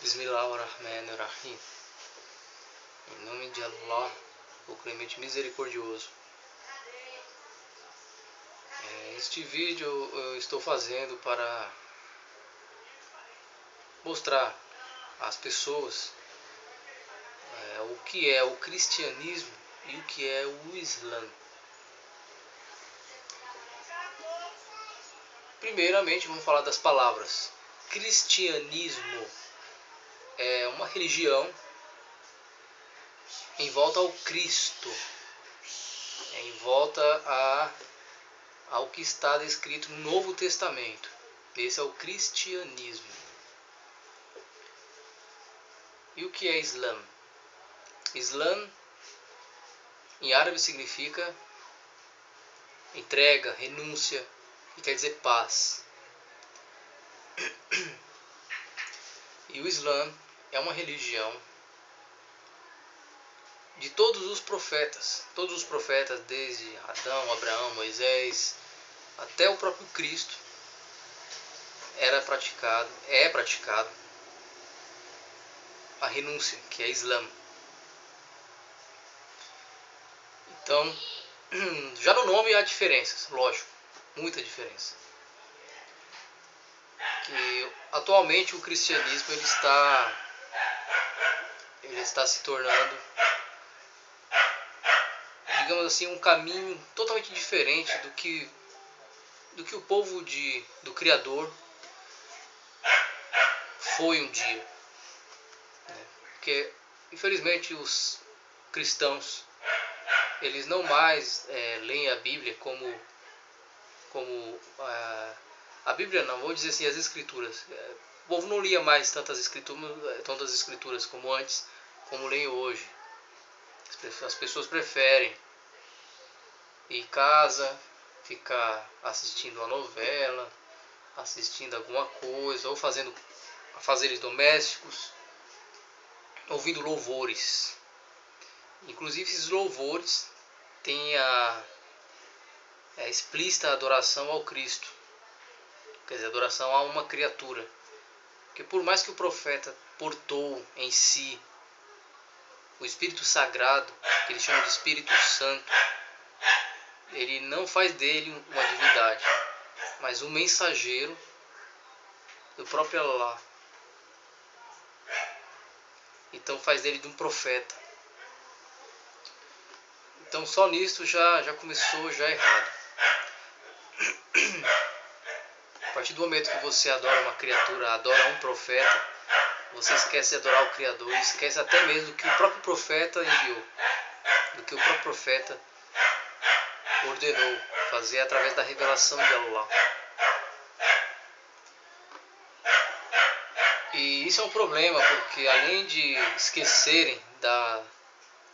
Bismillahirrahmanirrahim. Em nome de Allah, o Clemente Misericordioso. Este vídeo eu estou fazendo para mostrar às pessoas o que é o cristianismo e o que é o Islã. Primeiramente, vamos falar das palavras. Cristianismo é uma religião em volta ao Cristo, em volta ao que está descrito no Novo Testamento. Esse é o cristianismo. E o que é Islã? Islã em árabe significa entrega, renúncia, e quer dizer paz. E o Islã é uma religião de todos os profetas desde Adão, Abraão, Moisés, até o próprio Cristo, é praticado a renúncia, que é Islã. Então, já no nome há diferenças, lógico, muita diferença. Que atualmente o cristianismo ele está se tornando, digamos assim, um caminho totalmente diferente do que o povo do Criador foi um dia. Porque, infelizmente, os cristãos eles não mais leem a Bíblia como a Bíblia não, vou dizer assim, as Escrituras. O povo não lia mais tantas escrituras como antes, como leem hoje. As pessoas preferem ir em casa, ficar assistindo uma novela, assistindo alguma coisa, ou fazendo afazeres domésticos, ouvindo louvores. Inclusive esses louvores têm a explícita adoração ao Cristo, quer dizer, adoração a uma criatura. Porque por mais que o profeta portou em si o Espírito Sagrado, que eles chamam de Espírito Santo, ele não faz dele uma divindade, mas um mensageiro do próprio Allah. Então faz dele de um profeta. Então só nisso já começou errado. A partir do momento que você adora uma criatura, adora um profeta, você esquece de adorar o Criador, e esquece até mesmo que o próprio profeta enviou, do que o próprio profeta ordenou fazer através da revelação de Allah. E isso é um problema, porque além de esquecerem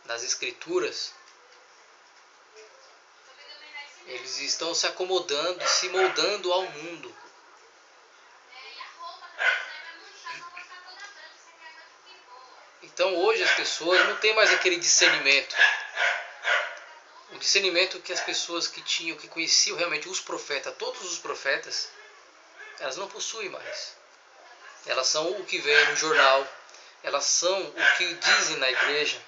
das Escrituras, eles estão se acomodando e se moldando ao mundo. Então hoje as pessoas não têm mais aquele discernimento. O discernimento que as pessoas que conheciam realmente os profetas, todos os profetas, elas não possuem mais. Elas são o que vem no jornal, elas são o que dizem na igreja.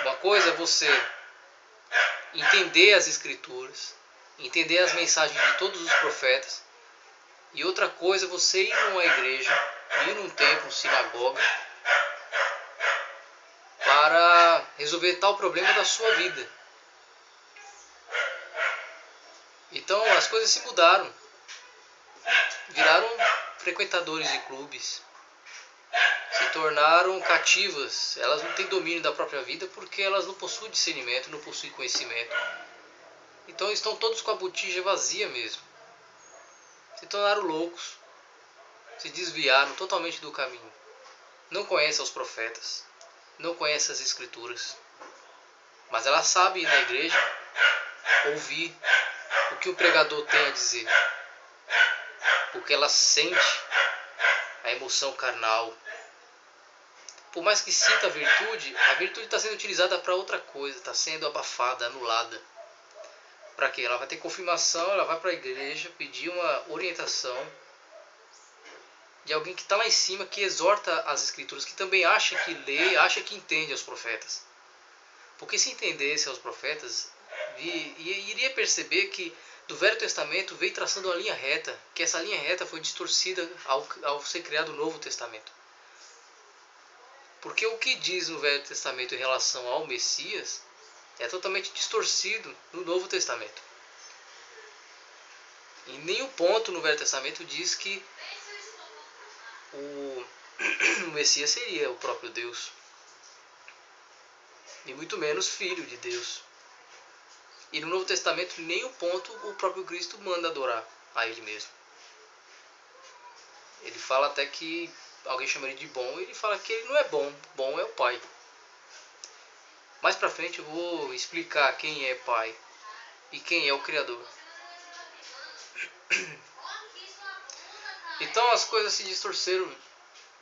Uma coisa é você entender as Escrituras, entender as mensagens de todos os profetas, e outra coisa é você ir numa igreja, ir num templo, sinagoga, para resolver tal problema da sua vida. Então as coisas se mudaram, viraram frequentadores de clubes, se tornaram cativas. Elas não têm domínio da própria vida porque elas não possuem discernimento, não possuem conhecimento. Então estão todos com a botija vazia mesmo. Se tornaram loucos, se desviaram totalmente do caminho. Não conhecem os profetas, não conhecem as Escrituras, mas ela sabe ir na igreja, ouvir o que o pregador tem a dizer, porque ela sente a emoção carnal. Por mais que sinta a virtude está sendo utilizada para outra coisa, está sendo abafada, anulada. Para quê? Ela vai ter confirmação, ela vai para a igreja pedir uma orientação, de alguém que está lá em cima, que exorta as escrituras, que também acha que lê, acha que entende os profetas. Porque se entendesse aos profetas, iria perceber que do Velho Testamento veio traçando uma linha reta, que essa linha reta foi distorcida ao ser criado o Novo Testamento. Porque o que diz no Velho Testamento em relação ao Messias é totalmente distorcido no Novo Testamento. Em nenhum ponto no Velho Testamento diz que o Messias seria o próprio Deus. E muito menos filho de Deus. E no Novo Testamento, em nenhum ponto o próprio Cristo manda adorar a Ele mesmo. Ele fala até que alguém chama Ele de bom, e ele fala que Ele não é bom, bom é o Pai. Mais pra frente eu vou explicar quem é Pai e quem é o Criador. Então as coisas se distorceram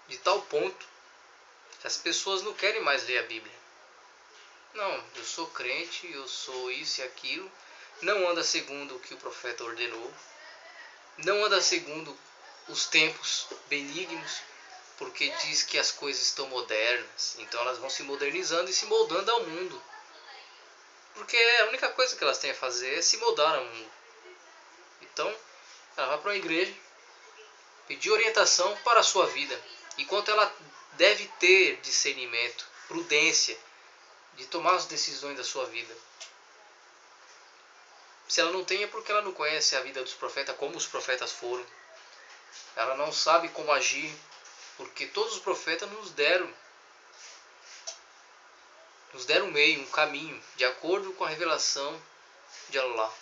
de tal ponto que as pessoas não querem mais ler a Bíblia. Não, eu sou crente, eu sou isso e aquilo, não anda segundo o que o profeta ordenou, não anda segundo os tempos benignos, porque diz que as coisas estão modernas, então elas vão se modernizando e se moldando ao mundo. Porque a única coisa que elas têm a fazer é se moldar ao mundo. Então, ela vai para uma igreja, pedir orientação para a sua vida, enquanto ela deve ter discernimento, prudência, de tomar as decisões da sua vida. Se ela não tem é porque ela não conhece a vida dos profetas, como os profetas foram. Ela não sabe como agir, porque todos os profetas nos deram um meio, um caminho, de acordo com a revelação de Allah.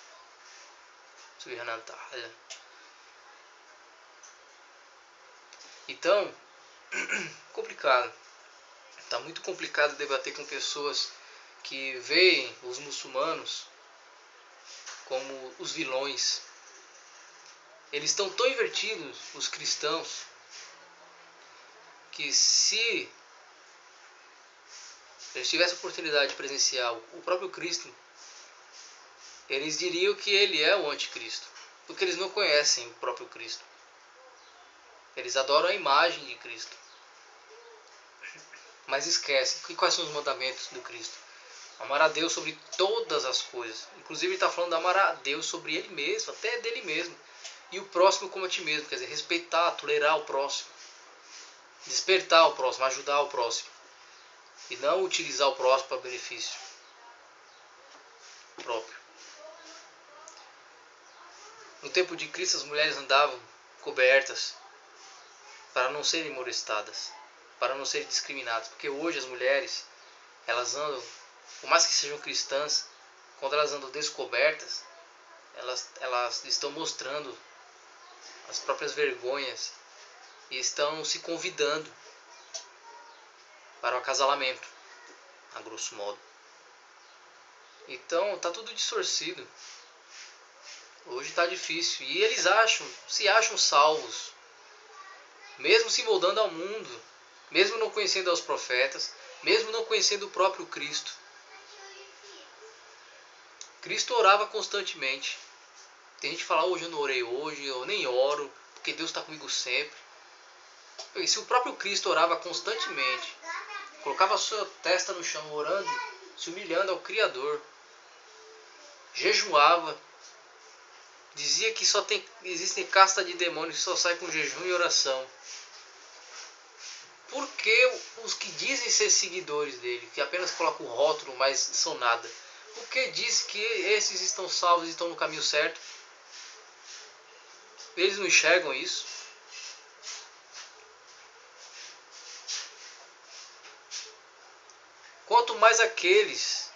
Então, complicado. Está muito complicado debater com pessoas que veem os muçulmanos como os vilões. Eles estão tão invertidos, os cristãos, que se eles tivessem a oportunidade de presenciar o próprio Cristo, eles diriam que ele é o anticristo, porque eles não conhecem o próprio Cristo. Eles adoram a imagem de Cristo, mas esquecem que quais são os mandamentos do Cristo. Amar a Deus sobre todas as coisas. Inclusive ele está falando de amar a Deus sobre ele mesmo, até dele mesmo. E o próximo como a ti mesmo, quer dizer, respeitar, tolerar o próximo. Despertar o próximo, ajudar o próximo. E não utilizar o próximo para benefício próprio. No tempo de Cristo as mulheres andavam cobertas para não serem molestadas, para não serem discriminadas. Porque hoje as mulheres, elas andam, por mais que sejam cristãs, quando elas andam descobertas, elas estão mostrando as próprias vergonhas e estão se convidando para o acasalamento, a grosso modo. Então está tudo distorcido. Hoje está difícil. E eles se acham salvos, mesmo se moldando ao mundo, mesmo não conhecendo aos profetas, mesmo não conhecendo o próprio Cristo. Cristo orava constantemente. Tem gente que fala, hoje eu não orei hoje, eu nem oro, porque Deus está comigo sempre. E se o próprio Cristo orava constantemente, colocava a sua testa no chão orando, se humilhando ao Criador, jejuava, dizia que existem casta de demônios que só sai com jejum e oração. Por que os que dizem ser seguidores dele, que apenas colocam o rótulo, mas são nada? Por que diz que esses estão salvos e estão no caminho certo? Eles não enxergam isso? Quanto mais aqueles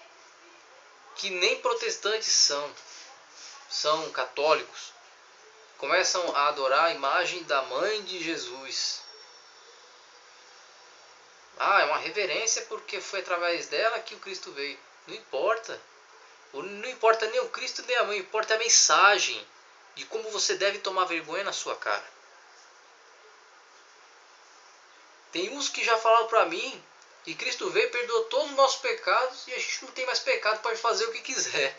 que nem protestantes são católicos, começam a adorar a imagem da mãe de Jesus. É uma reverência porque foi através dela que o Cristo veio. Não importa. Não importa nem o Cristo nem a mãe, importa a mensagem de como você deve tomar vergonha na sua cara. Tem uns que já falaram para mim que Cristo veio, perdoou todos os nossos pecados e a gente não tem mais pecado, pode fazer o que quiser.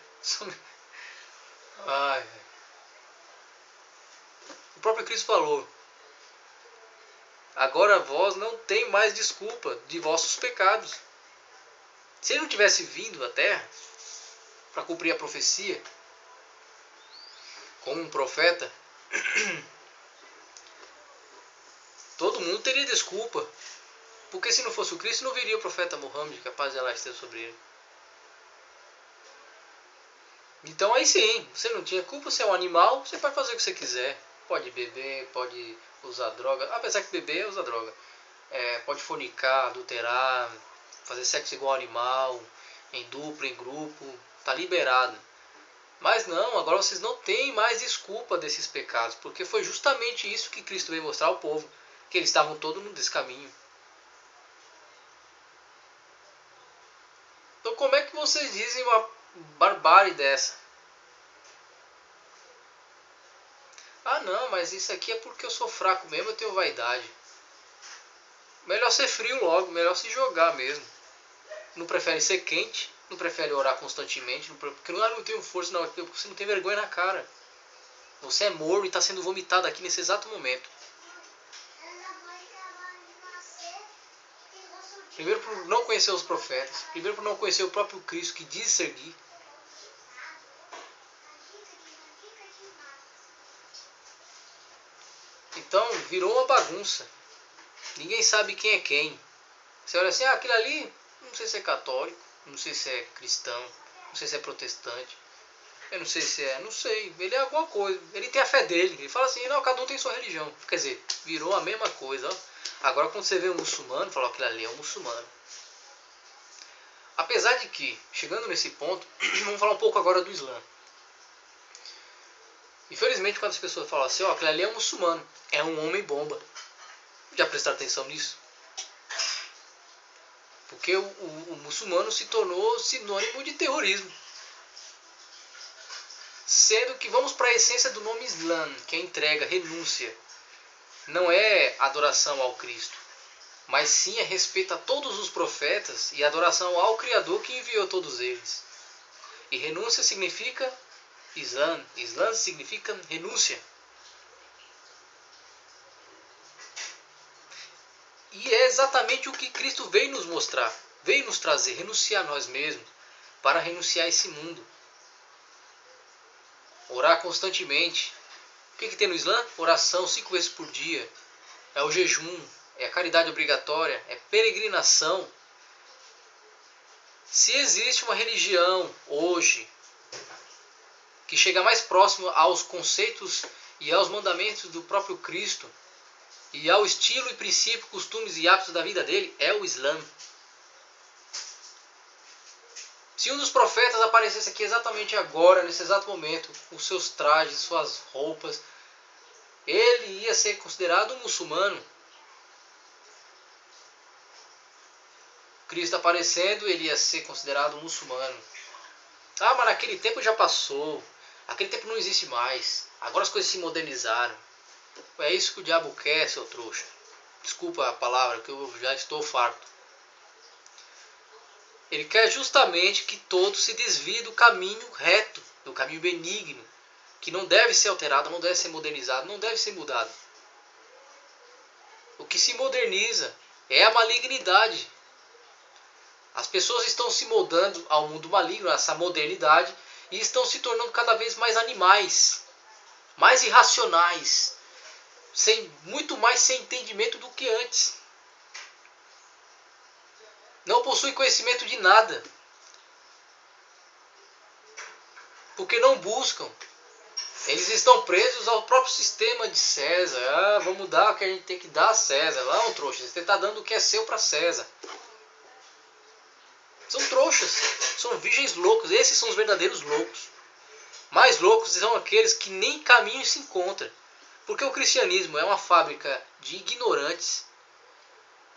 O próprio Cristo falou agora vós não tem mais desculpa de vossos pecados. Se ele não tivesse vindo à terra para cumprir a profecia como um profeta, todo mundo teria desculpa. Porque se não fosse o Cristo, não viria o profeta Muhammad, que a paz de Allah esteja sobre ele. Então aí sim, você não tinha culpa, você é um animal, você pode fazer o que você quiser. Pode beber, pode usar droga, apesar que beber é usar droga. Pode fornicar, adulterar, fazer sexo igual animal, em dupla, em grupo, tá liberado. Mas não, agora vocês não têm mais desculpa desses pecados, porque foi justamente isso que Cristo veio mostrar ao povo, que eles estavam todos no descaminho. Então como é que vocês dizem uma barbárie dessa? Ah não, mas isso aqui é porque eu sou fraco mesmo, eu tenho vaidade. Melhor ser frio logo, melhor se jogar mesmo. Não prefere ser quente, não prefere orar constantemente, porque não tenho força, não, porque você não tem vergonha na cara. Você é morno e está sendo vomitado aqui nesse exato momento. Primeiro por não conhecer os profetas, primeiro por não conhecer o próprio Cristo que diz seguir. Então virou uma bagunça. Ninguém sabe quem é quem. Você olha assim, aquele ali, não sei se é católico, não sei se é cristão, não sei se é protestante, eu não sei se é, não sei, ele é alguma coisa, ele tem a fé dele, ele fala assim, não, cada um tem sua religião, quer dizer, virou a mesma coisa, ó. Agora quando você vê um muçulmano, fala, aquele ali é um muçulmano. Apesar de que, chegando nesse ponto, vamos falar um pouco agora do Islã. Infelizmente quando as pessoas falam assim, ó, aquele ali é um muçulmano, é um homem bomba. Já prestaram atenção nisso? Porque o muçulmano se tornou sinônimo de terrorismo. Sendo que vamos para a essência do nome Islã, que é entrega, renúncia. Não é adoração ao Cristo, mas sim é respeito a todos os profetas e adoração ao Criador que enviou todos eles. E renúncia significa Islã. Islã significa renúncia. E é exatamente o que Cristo veio nos mostrar, veio nos trazer, renunciar a nós mesmos, para renunciar a esse mundo. Orar constantemente. O que tem no Islã? Oração 5 vezes por dia. É o jejum, é a caridade obrigatória, é peregrinação. Se existe uma religião hoje que chega mais próximo aos conceitos e aos mandamentos do próprio Cristo, e ao estilo e princípio, costumes e hábitos da vida dele, é o Islã. Se um dos profetas aparecesse aqui exatamente agora, nesse exato momento, com seus trajes, suas roupas, ele ia ser considerado um muçulmano. Cristo aparecendo, ele ia ser considerado um muçulmano. Ah, mas naquele tempo já passou. Aquele tempo não existe mais. Agora as coisas se modernizaram. É isso que o diabo quer, seu trouxa. Desculpa a palavra, que eu já estou farto. Ele quer justamente que todos se desviem do caminho reto, do caminho benigno, que não deve ser alterado, não deve ser modernizado, não deve ser mudado. O que se moderniza é a malignidade. As pessoas estão se moldando ao mundo maligno, a essa modernidade, e estão se tornando cada vez mais animais, mais irracionais, muito mais sem entendimento do que antes. Não possuem conhecimento de nada, porque não buscam. Eles estão presos ao próprio sistema de César. Ah, vamos dar o que a gente tem que dar a César. Não, trouxa, você está dando o que é seu para César. São trouxas, são virgens loucos. Esses são os verdadeiros loucos. Mais loucos são aqueles que nem caminho se encontram. Porque o cristianismo é uma fábrica de ignorantes,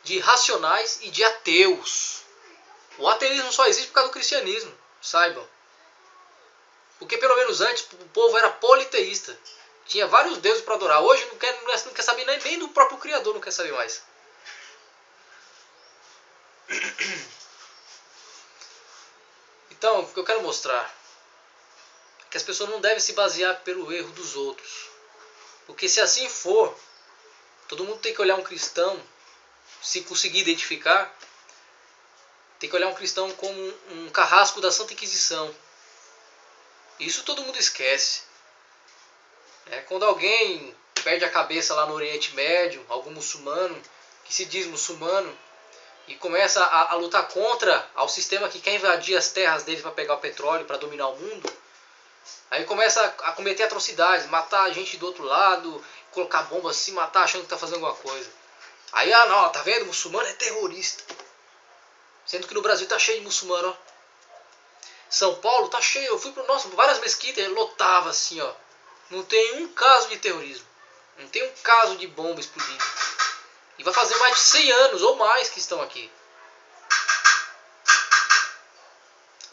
de irracionais e de ateus. O ateísmo só existe por causa do cristianismo, saibam. Porque pelo menos antes o povo era politeísta. Tinha vários deuses para adorar. Hoje não quer saber nem do próprio Criador, não quer saber mais. Então, o que eu quero mostrar é que as pessoas não devem se basear pelo erro dos outros. Porque se assim for, Todo mundo tem que olhar um cristão, se conseguir identificar, tem que olhar um cristão como um carrasco da Santa Inquisição. Isso todo mundo esquece. Quando alguém perde a cabeça lá no Oriente Médio, algum muçulmano, que se diz muçulmano, e começa a lutar contra ao sistema que quer invadir as terras deles para pegar o petróleo, para dominar o mundo, aí começa a cometer atrocidades, matar gente do outro lado, colocar bomba assim, matar achando que está fazendo alguma coisa. Aí, não, tá vendo? O muçulmano é terrorista. Sendo que no Brasil tá cheio de muçulmano, ó. São Paulo tá cheio, eu fui pro nosso, várias mesquitas, lotava assim, ó. Não tem um caso de terrorismo. Não tem um caso de bomba explodindo. E vai fazer mais de 100 anos ou mais que estão aqui.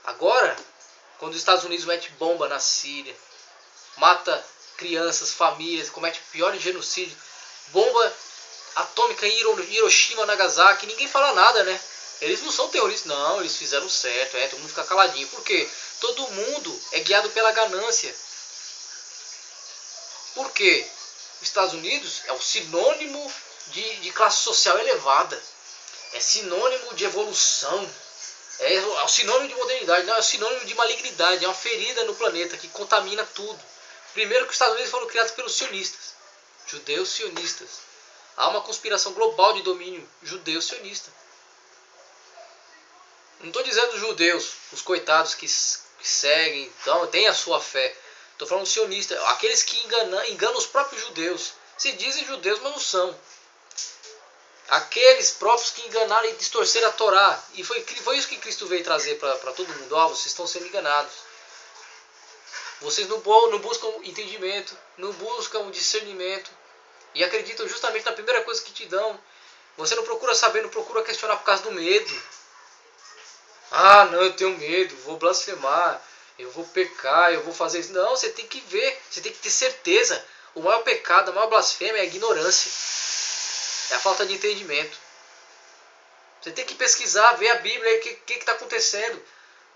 Agora, quando os Estados Unidos mete bomba na Síria, mata crianças, famílias, comete pior genocídio, bomba atômica em Hiroshima, Nagasaki, ninguém fala nada, né? Eles não são terroristas, não, eles fizeram certo, todo mundo fica caladinho. Por quê? Todo mundo é guiado pela ganância. Por quê? Os Estados Unidos é o sinônimo de classe social elevada. É sinônimo de evolução. É o sinônimo de modernidade, não é o sinônimo de malignidade. É uma ferida no planeta que contamina tudo. Primeiro que os Estados Unidos foram criados pelos sionistas. Judeus sionistas. Há uma conspiração global de domínio judeu-sionista. Não estou dizendo os judeus, os coitados que seguem, então têm a sua fé. Estou falando sionistas, aqueles que enganam os próprios judeus. Se dizem judeus, mas não são. Aqueles próprios que enganaram e distorceram a Torá. E foi isso que Cristo veio trazer para todo mundo. Vocês estão sendo enganados. Vocês não buscam entendimento, não buscam discernimento. E acreditam justamente na primeira coisa que te dão. Você não procura saber, não procura questionar por causa do medo. Não, eu tenho medo, vou blasfemar, eu vou pecar, eu vou fazer isso. Não, você tem que ver, você tem que ter certeza. O maior pecado, a maior blasfêmia é a ignorância. É a falta de entendimento. Você tem que pesquisar, ver a Bíblia e o que está acontecendo.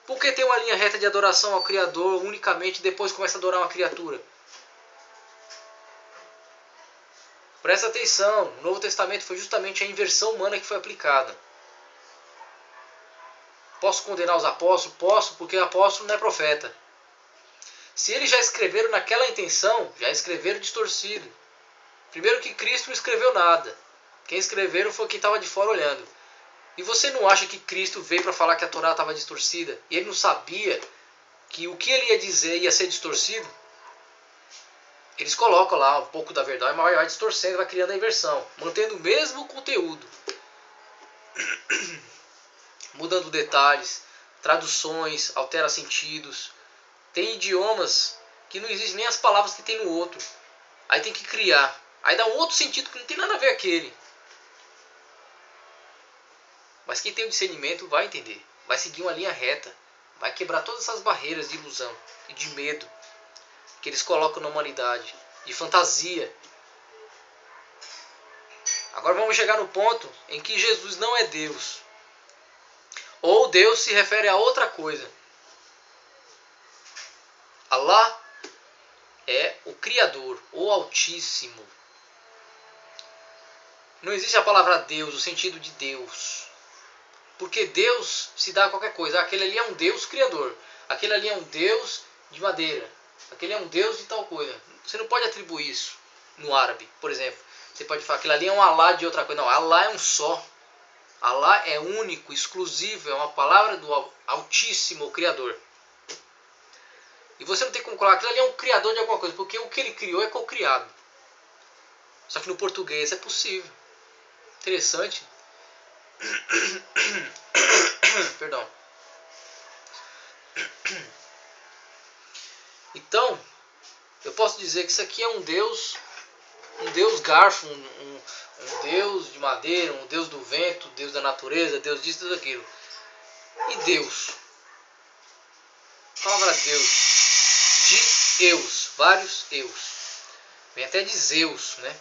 Por que tem uma linha reta de adoração ao Criador unicamente e depois começa a adorar uma criatura? Presta atenção, no Novo Testamento foi justamente a inversão humana que foi aplicada. Posso condenar os apóstolos? Posso, porque o apóstolo não é profeta. Se eles já escreveram naquela intenção, já escreveram distorcido. Primeiro que Cristo não escreveu nada. Quem escreveram foi quem estava de fora olhando. E você não acha que Cristo veio para falar que a Torá estava distorcida? E ele não sabia que o que ele ia dizer ia ser distorcido? Eles colocam lá um pouco da verdade, mas vai distorcendo, vai criando a inversão. Mantendo o mesmo conteúdo. Mudando detalhes, traduções, altera sentidos. Tem idiomas que não existem nem as palavras que tem no outro. Aí tem que criar. Aí dá um outro sentido que não tem nada a ver com aquele. Mas quem tem o discernimento vai entender. Vai seguir uma linha reta. Vai quebrar todas essas barreiras de ilusão e de medo que eles colocam na humanidade. De fantasia. Agora vamos chegar no ponto em que Jesus não é Deus. Ou Deus se refere a outra coisa. Allah é o Criador, o Altíssimo. Não existe a palavra Deus, o sentido de Deus. Porque Deus se dá a qualquer coisa. Aquele ali é um Deus criador. Aquele ali é um Deus de madeira. Aquele é um Deus de tal coisa. Você não pode atribuir isso no árabe, por exemplo. Você pode falar que aquele ali é um Allah de outra coisa. Não, Allah é um só. Allah é único, exclusivo. É uma palavra do Altíssimo, o Criador. E você não tem como colocar aquilo ali é um criador de alguma coisa. Porque o que ele criou é co-criado. Só que no português é possível. Interessante. Perdão. Então, eu posso dizer que isso aqui é um Deus garfo, um Deus de madeira, um Deus do vento, Deus da natureza, Deus disso, Deus daquilo. E Deus? A palavra Deus. De eus, vários eus. Vem até de Zeus, né?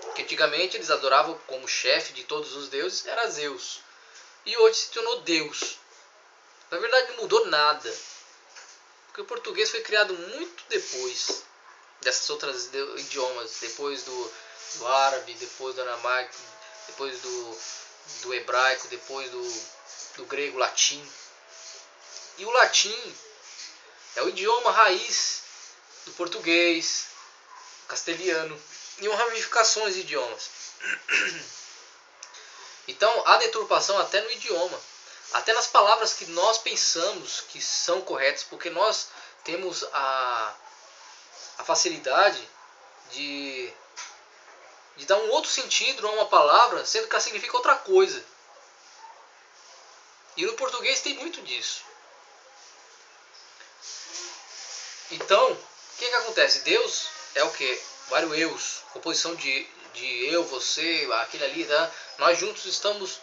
Porque antigamente eles adoravam como chefe de todos os deuses, era Zeus. E hoje se tornou Deus. Na verdade não mudou nada. Porque o português foi criado muito depois dessas outras idiomas. Depois do árabe, depois do aramaico, depois do hebraico, depois do grego, latim. E o latim é o idioma raiz do português, do castelhano e uma ramificações de idiomas. Então há deturpação até no idioma, até nas palavras que nós pensamos que são corretas, porque nós temos a facilidade de dar um outro sentido a uma palavra, sendo que ela significa outra coisa. E no português tem muito disso. Então, o que acontece? Deus é o que? Vários eus, composição de eu, você, aquele ali, tá? Nós juntos estamos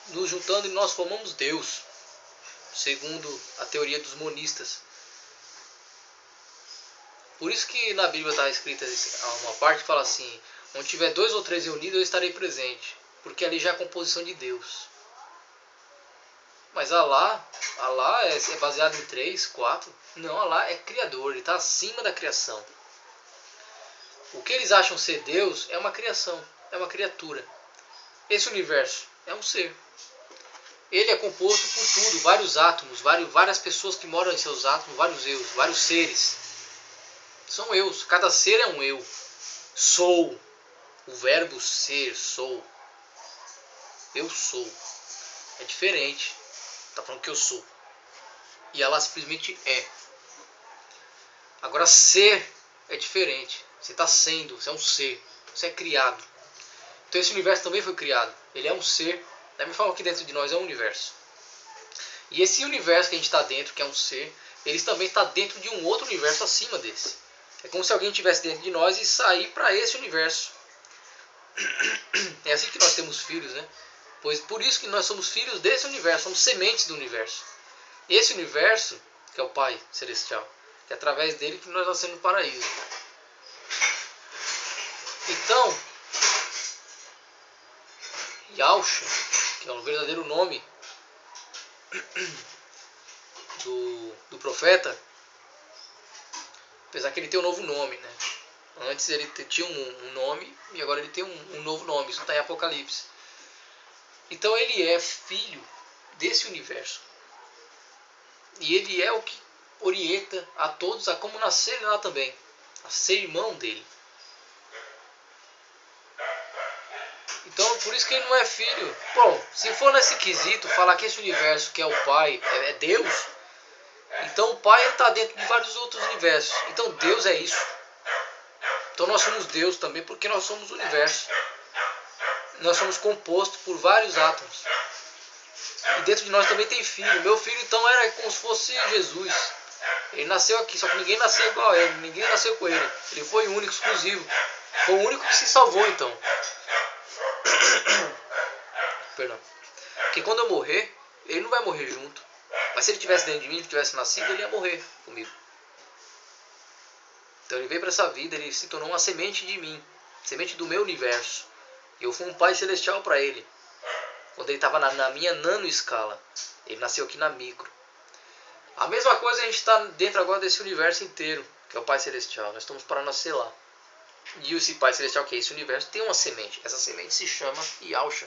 nos juntando e nós formamos Deus, segundo a teoria dos monistas. Por isso que na Bíblia está escrita uma parte que fala assim: onde tiver 2 ou 3 reunidos, eu estarei presente, porque ali já é a composição de Deus. Mas Allah é baseado em 3, 4. Não, Allah é criador, ele está acima da criação. O que eles acham ser Deus é uma criação, é uma criatura. Esse universo é um ser. Ele é composto por tudo, vários átomos, várias pessoas que moram em seus átomos, vários eus, vários seres. São eus, cada ser é um eu. Sou, o verbo ser, sou. Eu sou. É diferente. Está falando que eu sou. E ela simplesmente é. Agora ser é diferente. Você está sendo, você é um ser. Você é criado. Então esse universo também foi criado. Ele é um ser. Da mesma forma que dentro de nós é um universo. E esse universo que a gente está dentro, que é um ser, ele também está dentro de um outro universo acima desse. É como se alguém estivesse dentro de nós e sair para esse universo. É assim que nós temos filhos, né? Pois por isso que nós somos filhos desse universo, somos sementes do universo. Esse universo, que é o Pai Celestial, que é através dele que nós nascemos no paraíso. Então, Yahusha, que é o verdadeiro nome do profeta, apesar que ele tem um novo nome, né? Antes ele tinha um nome e agora ele tem um novo nome, isso está em Apocalipse. Então ele é filho desse universo. E ele é o que orienta a todos a como nascerem lá também, a ser irmão dele. Então por isso que ele não é filho. Bom, se for nesse quesito, falar que esse universo que é o Pai é Deus, então o Pai está dentro de vários outros universos. Então Deus é isso. Então nós somos Deus também porque nós somos o universo. Nós somos compostos por vários átomos. E dentro de nós também tem filho. Meu filho então era como se fosse Jesus. Ele nasceu aqui, só que ninguém nasceu igual a ele. Ninguém nasceu com ele. Ele foi único, exclusivo. Foi o único que se salvou então. Perdão. Porque quando eu morrer, ele não vai morrer junto. Mas se ele tivesse dentro de mim, ele tivesse nascido, ele ia morrer comigo. Então ele veio para essa vida, ele se tornou uma semente de mim. Semente do meu universo. E eu fui um pai celestial para ele. Quando ele estava na minha nano escala. Ele nasceu aqui na micro. A mesma coisa a gente está dentro agora desse universo inteiro, que é o Pai Celestial. Nós estamos para nascer lá. E esse Pai Celestial, que é esse universo, tem uma semente. Essa semente se chama Yahusha.